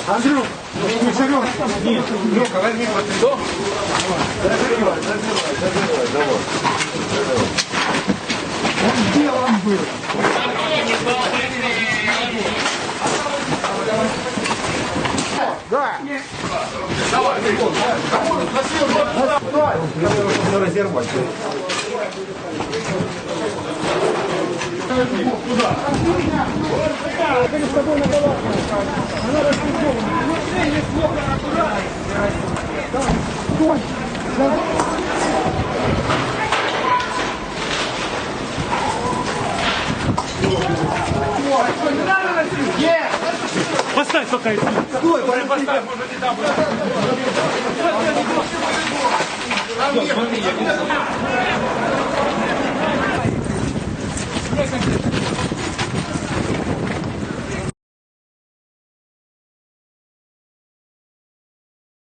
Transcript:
Андрюх, не Серега. Нет, Лёха, возьми вот это. Заживай, давай. Он белым был. Да. Давай, давай. Разорвать. Куда? С тобой на голову. Она распределена. Внутри есть плохо, аккуратно. Стой. Поставь пока это. Стой, поставь, может не там. Там